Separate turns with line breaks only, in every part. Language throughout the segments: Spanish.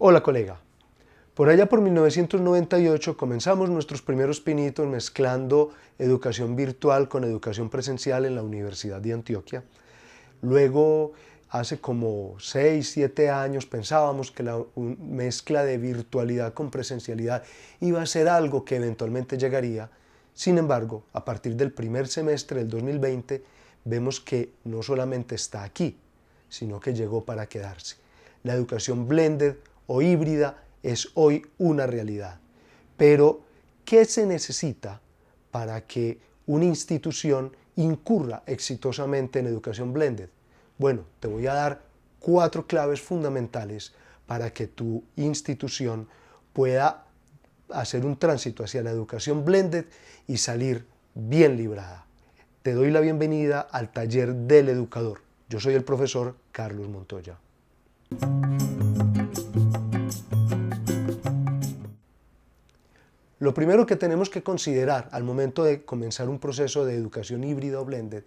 Hola colega, por allá por 1998 comenzamos nuestros primeros pinitos mezclando educación virtual con educación presencial en la Universidad de Antioquia. Luego, hace como 6, 7 años pensábamos que la mezcla de virtualidad con presencialidad iba a ser algo que eventualmente llegaría. Sin embargo, a partir del primer semestre del 2020 vemos que no solamente está aquí, sino que llegó para quedarse. La educación blended o híbrida es hoy una realidad. Pero, ¿qué se necesita para que una institución incurra exitosamente en educación blended? Bueno, te voy a dar 4 claves fundamentales para que tu institución pueda hacer un tránsito hacia la educación blended y salir bien librada. Te doy la bienvenida al taller del educador. Yo soy el profesor Carlos Montoya. Lo primero que tenemos que considerar al momento de comenzar un proceso de educación híbrida o blended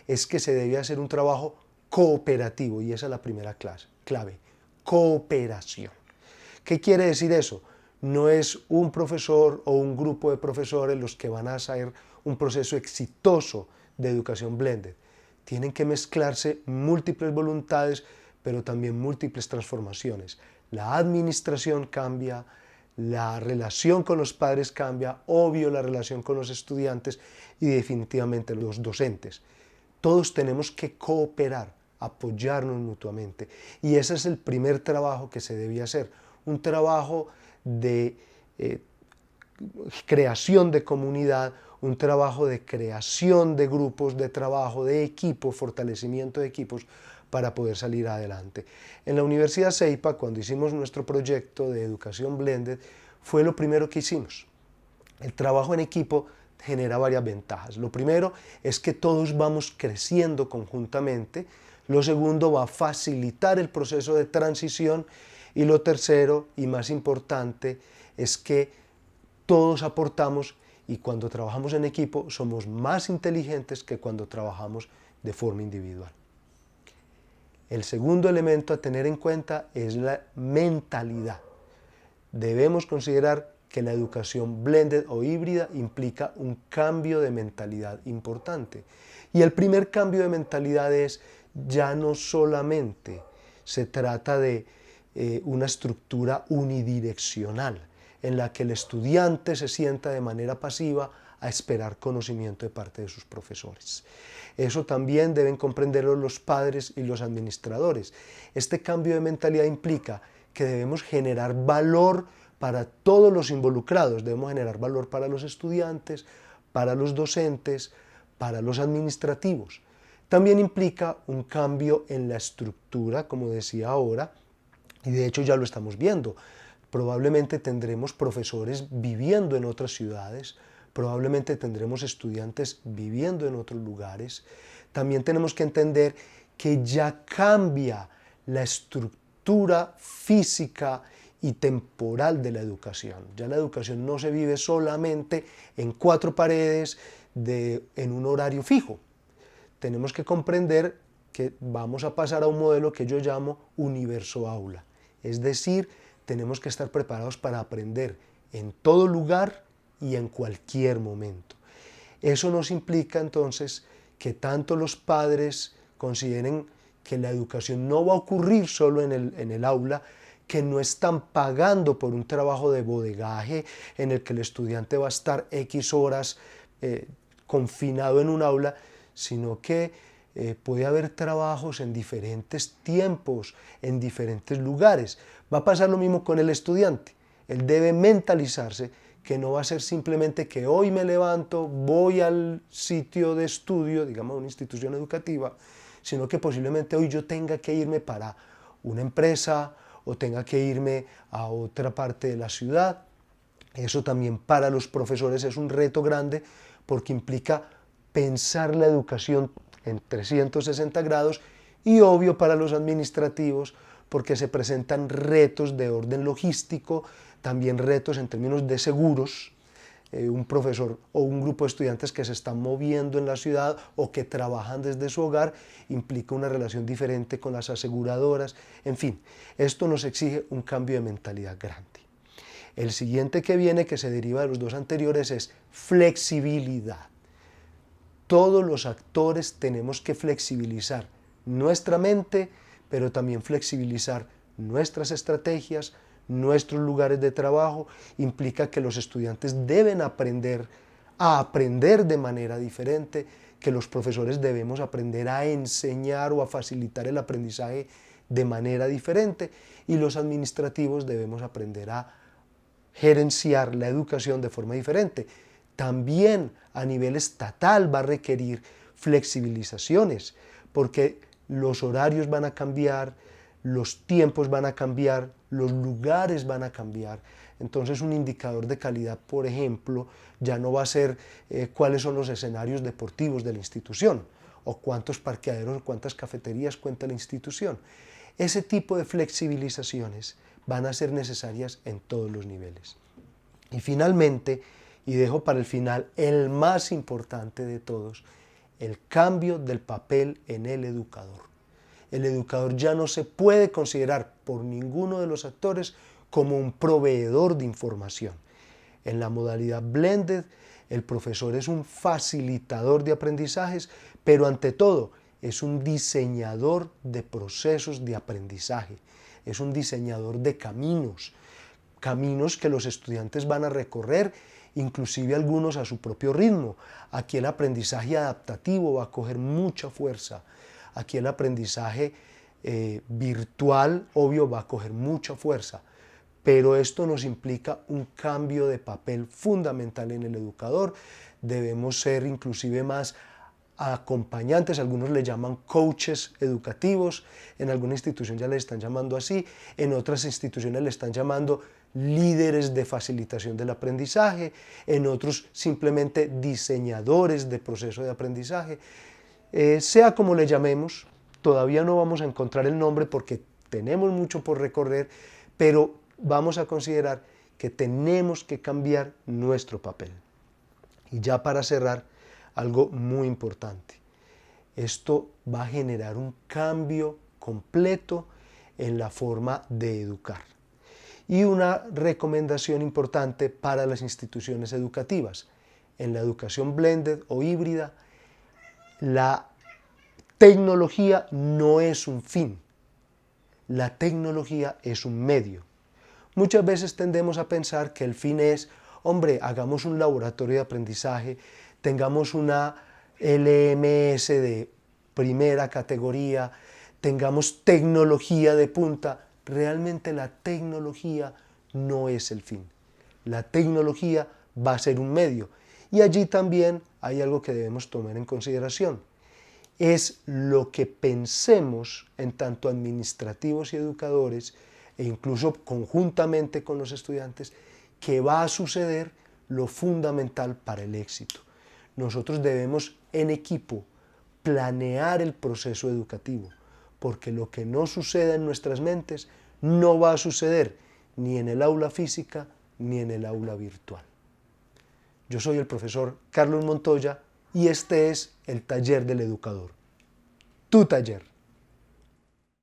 es que se debe hacer un trabajo cooperativo, y esa es la primera clave, cooperación. ¿Qué quiere decir eso? No es un profesor o un grupo de profesores los que van a hacer un proceso exitoso de educación blended. Tienen que mezclarse múltiples voluntades, pero también múltiples transformaciones. La administración cambia, la relación con los padres cambia, obvio la relación con los estudiantes y definitivamente los docentes. Todos tenemos que cooperar, apoyarnos mutuamente, y ese es el primer trabajo que se debía hacer, un trabajo de creación de comunidad, un trabajo de creación de grupos de trabajo, de equipos, fortalecimiento de equipos para poder salir adelante. En la Universidad CEIPA, cuando hicimos nuestro proyecto de educación blended, fue lo primero que hicimos. El trabajo en equipo genera varias ventajas. Lo primero es que todos vamos creciendo conjuntamente. Lo segundo, va a facilitar el proceso de transición. Y lo tercero, y más importante, es que todos aportamos, y cuando trabajamos en equipo somos más inteligentes que cuando trabajamos de forma individual. El segundo elemento a tener en cuenta es la mentalidad. Debemos considerar que la educación blended o híbrida implica un cambio de mentalidad importante. Y el primer cambio de mentalidad es, ya no solamente se trata de una estructura unidireccional, en la que el estudiante se sienta de manera pasiva a esperar conocimiento de parte de sus profesores. Eso también deben comprenderlo los padres y los administradores. Este cambio de mentalidad implica que debemos generar valor para todos los involucrados. Debemos generar valor para los estudiantes, para los docentes, para los administrativos. También implica un cambio en la estructura, como decía ahora, y de hecho ya lo estamos viendo. Probablemente tendremos profesores viviendo en otras ciudades, probablemente tendremos estudiantes viviendo en otros lugares. También tenemos que entender que ya cambia la estructura física y temporal de la educación. Ya la educación no se vive solamente en 4 paredes en un horario fijo. Tenemos que comprender que vamos a pasar a un modelo que yo llamo universo aula. Es decir, tenemos que estar preparados para aprender en todo lugar y en cualquier momento. Eso nos implica entonces que tanto los padres consideren que la educación no va a ocurrir solo en el aula, que no están pagando por un trabajo de bodegaje en el que el estudiante va a estar X horas confinado en un aula, sino que puede haber trabajos en diferentes tiempos, en diferentes lugares. Va a pasar lo mismo con el estudiante. Él debe mentalizarse que no va a ser simplemente que hoy me levanto, voy al sitio de estudio, digamos una institución educativa, sino que posiblemente hoy yo tenga que irme para una empresa o tenga que irme a otra parte de la ciudad. Eso también para los profesores es un reto grande porque implica pensar la educación en 360 grados y obvio para los administrativos porque se presentan retos de orden logístico, también retos en términos de seguros, un profesor o un grupo de estudiantes que se están moviendo en la ciudad o que trabajan desde su hogar, implica una relación diferente con las aseguradoras. En fin, esto nos exige un cambio de mentalidad grande. El siguiente que viene, que se deriva de los dos anteriores, es flexibilidad. Todos los actores tenemos que flexibilizar nuestra mente, pero también flexibilizar nuestras estrategias, nuestros lugares de trabajo. Implica que los estudiantes deben aprender a aprender de manera diferente, que los profesores debemos aprender a enseñar o a facilitar el aprendizaje de manera diferente, y los administrativos debemos aprender a gerenciar la educación de forma diferente. También a nivel estatal va a requerir flexibilizaciones, porque los horarios van a cambiar, los tiempos van a cambiar, los lugares van a cambiar. Entonces un indicador de calidad, por ejemplo, ya no va a ser cuáles son los escenarios deportivos de la institución, o cuántos parqueaderos o cuántas cafeterías cuenta la institución. Ese tipo de flexibilizaciones van a ser necesarias en todos los niveles. Y finalmente, y dejo para el final el más importante de todos, el cambio del papel en el educador. El educador ya no se puede considerar por ninguno de los actores como un proveedor de información. En la modalidad blended, el profesor es un facilitador de aprendizajes, pero ante todo es un diseñador de procesos de aprendizaje, es un diseñador de caminos que los estudiantes van a recorrer, inclusive algunos a su propio ritmo. Aquí el aprendizaje adaptativo va a coger mucha fuerza. Aquí el aprendizaje virtual, obvio, va a coger mucha fuerza, pero esto nos implica un cambio de papel fundamental en el educador. Debemos ser inclusive más acompañantes, algunos le llaman coaches educativos, en alguna institución ya le están llamando así, en otras instituciones le están llamando líderes de facilitación del aprendizaje, en otros simplemente diseñadores de proceso de aprendizaje. Sea como le llamemos, todavía no vamos a encontrar el nombre porque tenemos mucho por recorrer, pero vamos a considerar que tenemos que cambiar nuestro papel. Y ya para cerrar, algo muy importante. Esto va a generar un cambio completo en la forma de educar. Y una recomendación importante para las instituciones educativas. En la educación blended o híbrida, la tecnología no es un fin, la tecnología es un medio. Muchas veces tendemos a pensar que el fin es, hombre, hagamos un laboratorio de aprendizaje, tengamos una LMS de primera categoría, tengamos tecnología de punta. Realmente la tecnología no es el fin. La tecnología va a ser un medio. Y allí también hay algo que debemos tomar en consideración. Es lo que pensemos en tanto administrativos y educadores, e incluso conjuntamente con los estudiantes, que va a suceder lo fundamental para el éxito. Nosotros debemos en equipo planear el proceso educativo, porque lo que no suceda en nuestras mentes no va a suceder ni en el aula física ni en el aula virtual. Yo soy el profesor Carlos Montoya y este es el Taller del Educador. Tu taller.